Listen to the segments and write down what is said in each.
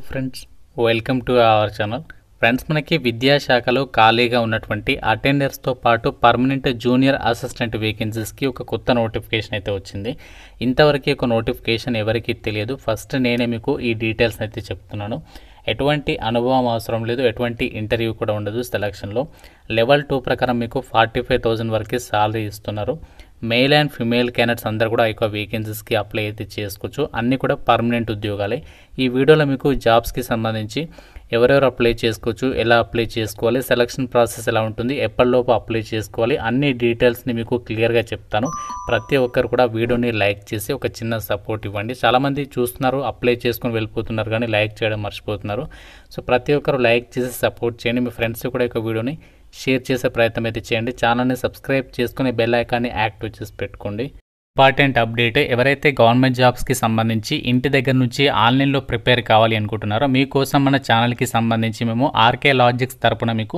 Friends, welcome to our channel. Friends, మనకి విద్యాశాఖలో ఖాళీగా ఉన్నటువంటి అటెండర్స్తో పాటు పర్మనెంట్ జూనియర్ అసిస్టెంట్ వేకెన్సీస్కి ఒక కొత్త నోటిఫికేషన్ అయితే వచ్చింది. ఇంతవరకు ఒక నోటిఫికేషన్ ఎవరికి తెలియదు. ఫస్ట్ నేనే మీకు ఈ డీటెయిల్స్ అయితే చెప్తున్నాను. ఎటువంటి అనుభవం అవసరం లేదు, ఎటువంటి ఇంటర్వ్యూ కూడా ఉండదు. సెలక్షన్లో లెవెల్ 2 ప్రకారం మీకు 45,000 వరకు సాలరీ ఇస్తున్నారు. మేల్ అండ్ ఫిమేల్ క్యాండిడేట్స్ అందరూ కూడా ఎక్కువ వేకెన్సీస్కి అప్లై అయితే చేసుకోవచ్చు. అన్నీ కూడా పర్మనెంట్ ఉద్యోగాలే. ఈ వీడియోలో మీకు జాబ్స్కి సంబంధించి ఎవరెవరు అప్లై చేసుకోవచ్చు, ఎలా అప్లై చేసుకోవాలి, సెలక్షన్ ప్రాసెస్ ఎలా ఉంటుంది, ఎప్పటిలోపు అప్లై చేసుకోవాలి, అన్ని డీటెయిల్స్ని మీకు క్లియర్గా చెప్తాను. ప్రతి ఒక్కరు కూడా వీడియోని లైక్ చేసి ఒక చిన్న సపోర్ట్ ఇవ్వండి. చాలామంది చూస్తున్నారు, అప్లై చేసుకొని వెళ్ళిపోతున్నారు, కానీ లైక్ చేయడం మర్చిపోతున్నారు. సో ప్రతి ఒక్కరు లైక్ చేసి సపోర్ట్ చేయండి. మీ ఫ్రెండ్స్ కూడా ఈ వీడియోని షేర్ చేసే ప్రయత్నం అయితే చేయండి. ఛానల్ని సబ్స్క్రైబ్ చేసుకుని బెల్ ఐకాన్ని యాక్టివ్ చేసి పెట్టుకోండి. ఇంపార్టెంట్ అప్డేట్, ఎవరైతే గవర్నమెంట్ జాబ్స్కి సంబంధించి ఇంటి దగ్గర నుంచి ఆన్లైన్లో ప్రిపేర్ కావాలి అనుకుంటున్నారో మీకోసం మన ఛానల్కి సంబంధించి మేము ఆర్కే లాజిక్స్ తరపున మీకు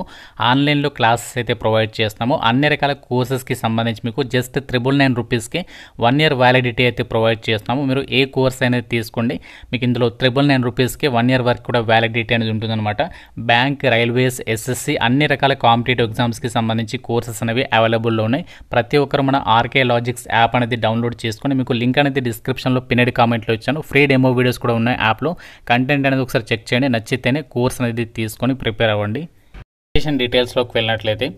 ఆన్లైన్లో క్లాసెస్ అయితే ప్రొవైడ్ చేస్తున్నాము. అన్ని రకాల కోర్సెస్కి సంబంధించి మీకు జస్ట్ 999 రూపీస్కి 1 ఇయర్ వ్యాలిడిటీ అయితే ప్రొవైడ్ చేస్తున్నాము. మీరు ఏ కోర్స్ అనేది తీసుకోండి, మీకు ఇందులో 999 రూపీస్కి 1 ఇయర్ వరకు కూడా వ్యాలిడిటీ అనేది ఉంటుందన్నమాట. బ్యాంక్, రైల్వేస్, ఎస్ఎస్సి అన్ని రకాల కాంపిటేటివ్ ఎగ్జామ్స్కి సంబంధించి కోర్సెస్ అనేవి అవైలబుల్లో ఉన్నాయి. ప్రతి ఒక్కరు మన ఆర్కే లాజిక్స్ యాప్ అనేది డౌన్లోడ్ చేసుకొని, మీకు లింక్ అనేది డిస్క్రిప్షన్లో పిన్నెడ్ కామెంట్లో ఇచ్చాను. ఫ్రీ డెమో వీడియోస్ కూడా ఉన్నాయి యాప్లో. కంటెంట్ అనేది ఒకసారి చెక్ చేయండి, నచ్చితేనే కోర్స్ అనేది తీసుకొని ప్రిపేర్ అవ్వండి. అప్లికేషన్ డీటెయిల్స్లోకి వెళ్ళినట్లయితే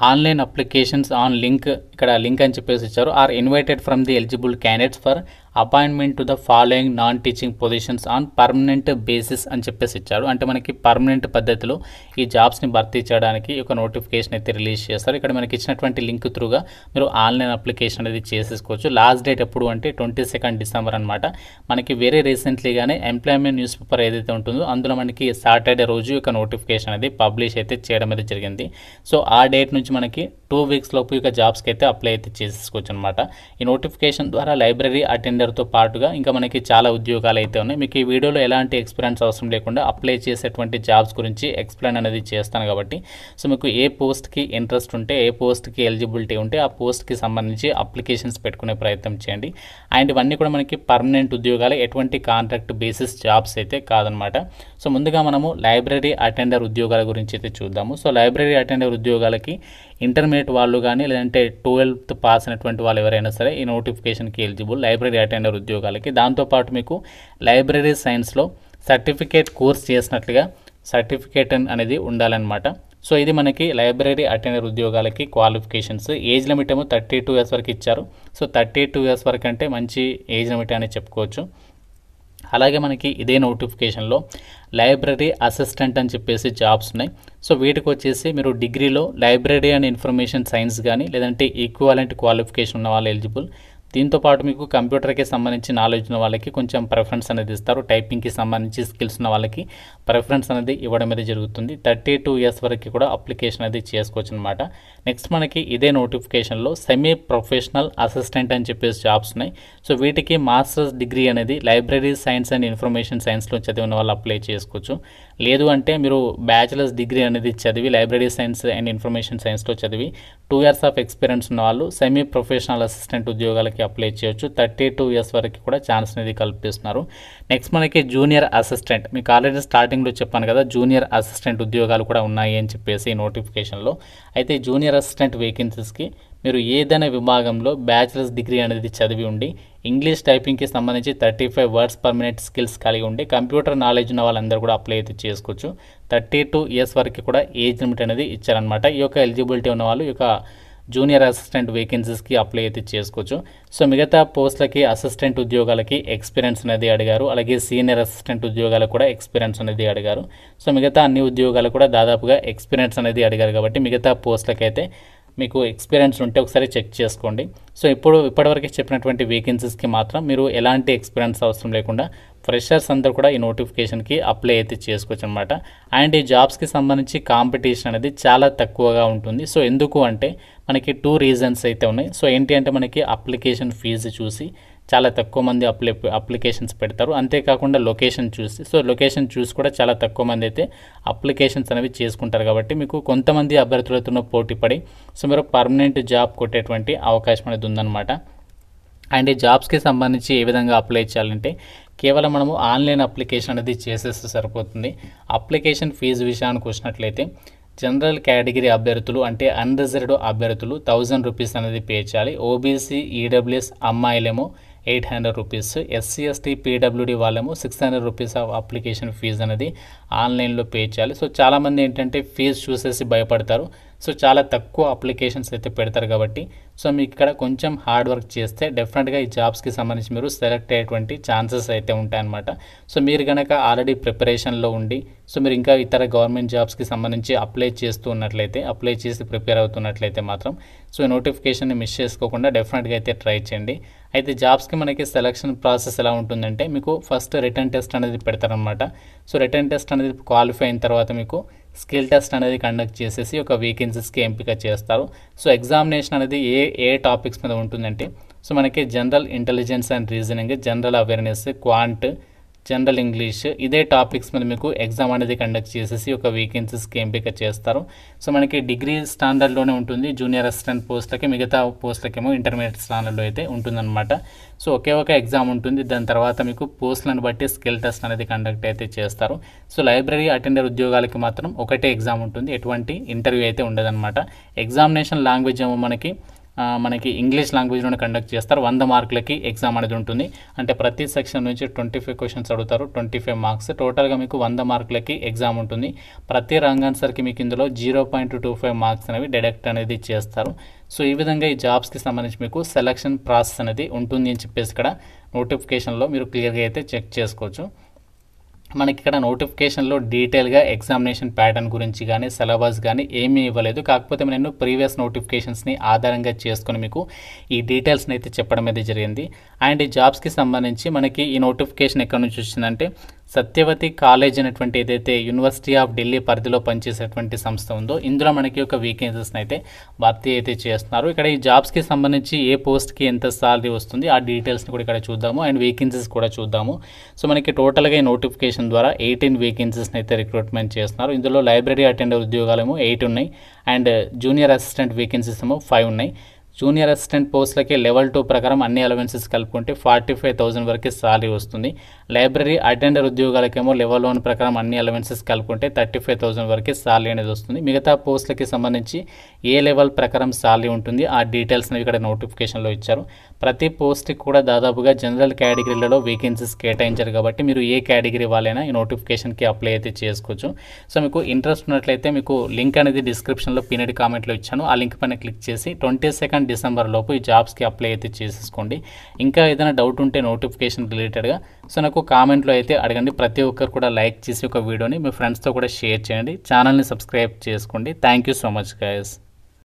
ఆన్లైన్ అప్లికేషన్స్ ఆన్ లింక్, ఇక్కడ లింక్ అని చెప్పేసి ఇచ్చారు. Are invited from the eligible candidates for appointment to the following non teaching positions on permanent basis అని చెప్పేసి ఇచ్చారు. అంటే మనకి పర్మనెంట్ పద్ధతిలో ఈ జాబ్స్ని భర్తీ చేయడానికి ఒక నోటిఫికేషన్ అయితే రిలీజ్ చేస్తారు. ఇక్కడ మనకి ఇచ్చినటువంటి లింక్ త్రూగా మీరు ఆన్లైన్ అప్లికేషన్ అనేది చేసేసుకోవచ్చు. లాస్ట్ డేట్ ఎప్పుడు అంటే 22 డిసెంబర్ అనమాట. మనకి వేరే రీసెంట్లీగానే ఎంప్లాయ్మెంట్ న్యూస్ పేపర్ ఏదైతే ఉంటుందో అందులో మనకి సాటర్డే రోజు ఒక నోటిఫికేషన్ అనేది పబ్లిష్ అయితే చేయడం అయితే జరిగింది. సో ఆ డేట్ నుంచి మనకి 2 వీక్స్ లోపు ఇక జాబ్స్కి అయితే అప్లై అయితే చేసేసుకోవచ్చు అనమాట. ఈ నోటిఫికేషన్ ద్వారా లైబ్రరీ అటెండర్తో పాటుగా ఇంకా మనకి చాలా ఉద్యోగాలు అయితే ఉన్నాయి. మీకు ఈ వీడియోలో ఎలాంటి ఎక్స్పీరియన్స్ అవసరం లేకుండా అప్లై చేసేటువంటి జాబ్స్ గురించి ఎక్స్ప్లెయిన్ అనేది చేస్తాను కాబట్టి, సో మీకు ఏ పోస్ట్కి ఇంట్రెస్ట్ ఉంటే, ఏ పోస్ట్కి ఎలిజిబిలిటీ ఉంటే ఆ పోస్ట్కి సంబంధించి అప్లికేషన్స్ పెట్టుకునే ప్రయత్నం చేయండి. అండ్ ఇవన్నీ కూడా మనకి పర్మనెంట్ ఉద్యోగాలు, ఎటువంటి కాంట్రాక్ట్ బేసిస్ జాబ్స్ అయితే కాదనమాట. సో ముందుగా మనము లైబ్రరీ అటెండర్ ఉద్యోగాల గురించి అయితే చూద్దాము. సో లైబ్రరీ అటెండర్ ఉద్యోగాలకి ఇంటర్మీడియట్ వాళ్ళు కానీ లేదంటే 12th పాస్ అయినటువంటి వాళ్ళు ఎవరైనా సరే ఈ నోటిఫికేషన్కి ఎలిజిబుల్ లైబ్రరీ అటెండర్ ఉద్యోగాలకి. దాంతోపాటు మీకు లైబ్రరీ సైన్స్లో సర్టిఫికేట్ కోర్స్ చేసినట్లుగా సర్టిఫికేట్ అనేది ఉండాలన్నమాట. సో ఇది మనకి లైబ్రరీ అటెండర్ ఉద్యోగాలకి క్వాలిఫికేషన్స్. ఏజ్ లిమిట్ ఏమో 32 ఇయర్స్ వరకు ఇచ్చారు. సో 32 ఇయర్స్ వరకు అంటే మంచి ఏజ్ లిమిట్ అని చెప్పుకోవచ్చు. అలాగే మనకి ఇదే నోటిఫికేషన్లో లైబ్రరీ అసిస్టెంట్ అని చెప్పేసి జాబ్స్ ఉన్నాయి. సో వీటికి వచ్చేసి మీరు డిగ్రీలో లైబ్రరీ అండ్ ఇన్ఫర్మేషన్ సైన్స్ కానీ లేదంటే ఈక్వాలెంట్ క్వాలిఫికేషన్ ఉన్న వాళ్ళు ఎలిజిబుల్. దీంతోపాటు మీకు కంప్యూటర్కి సంబంధించి నాలెడ్జ్ ఉన్న వాళ్ళకి కొంచెం ప్రిఫరెన్స్ అనేది ఇస్తారు. టైపింగ్కి సంబంధించి స్కిల్స్ ఉన్న వాళ్ళకి ప్రిఫరెన్స్ అనేది ఇవ్వడం అనేది జరుగుతుంది. 32 ఇయర్స్ వరకు కూడా అప్లికేషన్ అనేది చేసుకోవచ్చు అనమాట. నెక్స్ట్ మనకి ఇదే నోటిఫికేషన్లో సెమీ ప్రొఫెషనల్ అసిస్టెంట్ అని చెప్పేసి జాబ్స్ ఉన్నాయి. సో వీటికి మాస్టర్స్ డిగ్రీ అనేది లైబ్రరీ సైన్స్ అండ్ ఇన్ఫర్మేషన్ సైన్స్లో చదివిన వాళ్ళు అప్లై చేసుకోవచ్చు. లేదు అంటే మీరు బ్యాచిలర్స్ డిగ్రీ అనేది చదివి లైబ్రరీ సైన్స్ అండ్ ఇన్ఫర్మేషన్ సైన్స్లో చదివి 2 ఇయర్స్ ఆఫ్ ఎక్స్పీరియన్స్ ఉన్న వాళ్ళు సెమీ ప్రొఫెషనల్ అసిస్టెంట్ ఉద్యోగాలకి అప్లై చేయొచ్చు. 32 ఇయర్స్ వరకు కూడా ఛాన్స్ అనేది కల్పిస్తున్నారు. నెక్స్ట్ మనకి జూనియర్ అసిస్టెంట్, మీకు ఆల్రెడీ స్టార్టింగ్లో చెప్పాను కదా జూనియర్ అసిస్టెంట్ ఉద్యోగాలు కూడా ఉన్నాయి అని చెప్పేసి ఈ నోటిఫికేషన్లో. అయితే జూనియర్ అసిస్టెంట్ వేకెన్సీస్కి మీరు ఏదైనా విభాగంలో బ్యాచిలర్స్ డిగ్రీ అనేది చదివి ఉండి ఇంగ్లీష్ టైపింగ్కి సంబంధించి 35 వర్డ్స్ పర్ మినిట్ స్కిల్స్ కలిగి ఉండి కంప్యూటర్ నాలెడ్జ్ ఉన్న వాళ్ళందరూ కూడా అప్లై అయితే చేసుకోవచ్చు. 32 ఇయర్స్ వరకు కూడా ఏజ్ లిమిట్ అనేది ఇచ్చారనమాట. ఈ యొక్క ఎలిజిబిలిటీ ఉన్న వాళ్ళు ఈ యొక్క జూనియర్ అసిస్టెంట్ వేకెన్సీస్కి అప్లై అయితే చేసుకోవచ్చు. సో మిగతా పోస్టులకి అసిస్టెంట్ ఉద్యోగాలకి ఎక్స్పీరియన్స్ అనేది అడిగారు. అలాగే సీనియర్ అసిస్టెంట్ ఉద్యోగాలకు కూడా ఎక్స్పీరియన్స్ అనేది అడిగారు. సో మిగతా అన్ని ఉద్యోగాలు కూడా దాదాపుగా ఎక్స్పీరియన్స్ అనేది అడిగారు కాబట్టి మిగతా పోస్టులకైతే మీకు ఎక్స్పీరియన్స్ ఉంటే ఒకసారి చెక్ చేసుకోండి. సో ఇప్పటివరకు చెప్పినటువంటి వేకెన్సీస్కి మాత్రం మీరు ఎలాంటి ఎక్స్పీరియన్స్ అవసరం లేకుండా ఫ్రెషర్స్ అందరూ కూడా ఈ నోటిఫికేషన్కి అప్లై అయితే చేసుకోవచ్చు అనమాట. అండ్ ఈ జాబ్స్కి సంబంధించి కాంపిటీషన్ అనేది చాలా తక్కువగా ఉంటుంది. సో ఎందుకు అంటే మనకి 2 రీజన్స్ అయితే ఉన్నాయి. సో ఏంటి అంటే మనకి అప్లికేషన్ ఫీజు చూసి చాలా తక్కువ మంది అప్లికేషన్స్ పెడతారు. అంతేకాకుండా లొకేషన్ చూసి కూడా చాలా తక్కువ మంది అయితే అప్లికేషన్స్ అనేవి చేసుకుంటారు. కాబట్టి మీకు కొంతమంది అభ్యర్థులతో పోటీ పడి సో మీరు పర్మనెంట్ జాబ్ కొట్టేటువంటి అవకాశం అనేది ఉందన్నమాట. అండ్ ఈ జాబ్స్కి సంబంధించి ఏ విధంగా అప్లై చేయాలంటే కేవలం మనము ఆన్లైన్ అప్లికేషన్ అనేది చేసేస్తే సరిపోతుంది. అప్లికేషన్ ఫీజు విషయానికి వచ్చినట్లయితే జనరల్ కేటగిరీ అభ్యర్థులు అంటే అన్రిజర్వ్డ్ అభ్యర్థులు 1000 రూపీస్ అనేది పే చేయాలి. ఓబీసీ ఈడబ్ల్యూఎస్ అమ్మాయిలేమో 800 రూపీస్, ఎస్సీ ఎస్టీ పీడబ్ల్యూడీ వాళ్ళేమో 600 రూపీస్ ఆఫ్ అప్లికేషన్ ఫీజు అనేది ఆన్లైన్లో పే చేయాలి. సో చాలామంది ఏంటంటే ఫీజు చూసేసి భయపడతారు. సో చాలా తక్కువ అప్లికేషన్స్ అయితే పెడతారు కాబట్టి సో మీకు ఇక్కడ కొంచెం హార్డ్ వర్క్ చేస్తే డెఫినెట్గా ఈ జాబ్స్కి సంబంధించి మీరు సెలెక్ట్ అయ్యేటువంటి ఛాన్సెస్ అయితే ఉంటాయన్నమాట. సో మీరు కనుక ఆల్రెడీ ప్రిపరేషన్లో ఉండి సో మీరు ఇంకా ఇతర గవర్నమెంట్ జాబ్స్కి సంబంధించి అప్లై చేస్తూ ఉన్నట్లయితే, అప్లై చేసి ప్రిపేర్ అవుతున్నట్లయితే మాత్రం సో ఈ నోటిఫికేషన్ని మిస్ చేసుకోకుండా డెఫినెట్గా అయితే ట్రై చేయండి. అయితే జాబ్స్కి మనకి సెలక్షన్ ప్రాసెస్ ఎలా ఉంటుందంటే మీకు ఫస్ట్ రిటర్న్ టెస్ట్ అనేది పెడతారనమాట. సో రిటర్న్ టెస్ట్ అనేది క్వాలిఫై అయిన తర్వాత మీకు స్కిల్ టెస్ట్ అనేది కండక్ట్ చేసేసి ఒక వేకెన్సీస్కి ఎంపిక చేస్తారు. సో ఎగ్జామినేషన్ అనేది ఏ టాపిక్స్ మీద ఉంటుందంటే సో మనకి general intelligence and reasoning, general awareness, quant, general English ఇదే టాపిక్స్ మీద మీకు ఎగ్జామ్ అనేది కండక్ట్ చేసేసి ఒక వేకెన్సీస్కి ఎంపిక చేస్తారు. సో మనకి డిగ్రీ స్టాండర్డ్లోనే ఉంటుంది జూనియర్ అసిస్టెంట్ పోస్టులకి, మిగతా పోస్టులకేమో ఇంటర్మీడియట్ స్టాండర్డ్లో అయితే ఉంటుందన్నమాట. సో ఒకే ఒక ఎగ్జామ్ ఉంటుంది. దాని తర్వాత మీకు పోస్టులను బట్టి స్కిల్ టెస్ట్ అనేది కండక్ట్ అయితే చేస్తారు. సో లైబ్రరీ అటెండర్ ఉద్యోగాలకి మాత్రం ఒకటే ఎగ్జామ్ ఉంటుంది, ఎటువంటి ఇంటర్వ్యూ అయితే ఉండదన్నమాట. ఎగ్జామినేషన్ లాంగ్వేజ్ ఏమో మనకి ఇంగ్లీష్ లాంగ్వేజ్లోనే కండక్ట్ చేస్తారు. 100 మార్కులకి ఎగ్జామ్ అనేది ఉంటుంది. అంటే ప్రతి సెక్షన్ నుంచి 25 క్వశ్చన్స్ అడుగుతారు, 25 మార్క్స్. టోటల్గా మీకు 100 మార్కులకి ఎగ్జామ్ ఉంటుంది. ప్రతి రాంగ్ ఆన్సర్కి మీకు ఇందులో 0.25 మార్క్స్ అనేవి డిడక్ట్ అనేది చేస్తారు. సో ఈ విధంగా ఈ జాబ్స్కి సంబంధించి మీకు సెలక్షన్ ప్రాసెస్ అనేది ఉంటుంది అని చెప్పేసి ఇక్కడ నోటిఫికేషన్లో మీరు క్లియర్గా అయితే చెక్ చేసుకోవచ్చు. మనకి ఇక్కడ నోటిఫికేషన్లో డీటెయిల్గా ఎగ్జామినేషన్ ప్యాటర్న్ గురించి కానీ సిలబస్ కానీ ఏమీ ఇవ్వలేదు. కాకపోతే నేను ప్రీవియస్ నోటిఫికేషన్స్ని ఆధారంగా చేసుకొని మీకు ఈ డీటెయిల్స్ని అయితే చెప్పడం అయితే జరిగింది. అండ్ ఈ జాబ్స్కి సంబంధించి మనకి ఈ నోటిఫికేషన్ ఎక్కడి నుంచి వచ్చిందంటే సత్యవతి కాలేజ్ అనేటువంటి ఏదైతే యూనివర్సిటీ ఆఫ్ ఢిల్లీ పరిధిలో పనిచేసేటువంటి సంస్థ ఉందో ఇందులో మనకి ఒక వేకెన్సీస్ని అయితే భర్తీ అయితే చేస్తున్నారు. ఇక్కడ ఈ జాబ్స్కి సంబంధించి ఏ పోస్ట్కి ఎంత సాలరీ వస్తుంది ఆ డీటెయిల్స్ని కూడా ఇక్కడ చూద్దాము అండ్ వేకెన్సీస్ కూడా చూద్దాము. సో మనకి టోటల్గా ఈ నోటిఫికేషన్ ద్వారా 18 వేకెన్సీస్ని అయితే రిక్రూట్మెంట్ చేస్తున్నారు. ఇందులో లైబ్రరీ అటెండర్ ఉద్యోగాలేమో 8 ఉన్నాయి అండ్ జూనియర్ అసిస్టెంట్ వేకెన్సీస్ ఏమో 5 ఉన్నాయి. జూనియర్ అసిస్టెంట్ పోస్టులకి లెవెల్ 2 ప్రకారం అన్ని అలవెన్సెస్ కలుపుకుంటే 45,000 వరకు సాలరీ వస్తుంది. లైబ్రరీ అటెండర్ ఉద్యోగాలకేమో లెవెల్ 1 ప్రకారం అన్ని అలవెన్సెస్ కలుపుకుంటే 35,000 వరకు సాలరీ అనేది వస్తుంది. మిగతా పోస్టులకి సంబంధించి ఏ లెవెల్ ప్రకారం సాలరీ ఉంటుంది ఆ డీటెయిల్స్ అనేవి ఇక్కడ నోటిఫికేషన్లో ఇచ్చారు. ప్రతి పోస్ట్కి కూడా దాదాపుగా జనరల్ కేటగిరీలలో వేకెన్సీస్ కేటాయించారు కాబట్టి మీరు ఏ కేటగిరీ వాళ్ళైనా ఈ నోటిఫికేషన్కి అప్లై అయితే చేసుకోవచ్చు. సో మీకు ఇంట్రెస్ట్ ఉన్నట్లయితే మీకు లింక్ అనేది డిస్క్రిప్షన్లో పినెడ్ కామెంట్లో ఇచ్చాను. ఆ లింక్ పైన క్లిక్ చేసి 22 డిసెంబర్ లోపు ఈ జాబ్స్కి అప్లై అయితే చేసేసుకోండి. ఇంకా ఏదైనా డౌట్ ఉంటే నోటిఫికేషన్ రిలేటెడ్గా సో నాకు కామెంట్లో అయితే అడగండి. ప్రతి ఒక్కరు కూడా లైక్ చేసి ఒక వీడియోని మీ ఫ్రెండ్స్తో కూడా షేర్ చేయండి. ఛానల్ని సబ్స్క్రైబ్ చేసుకోండి. Thank you so much guys.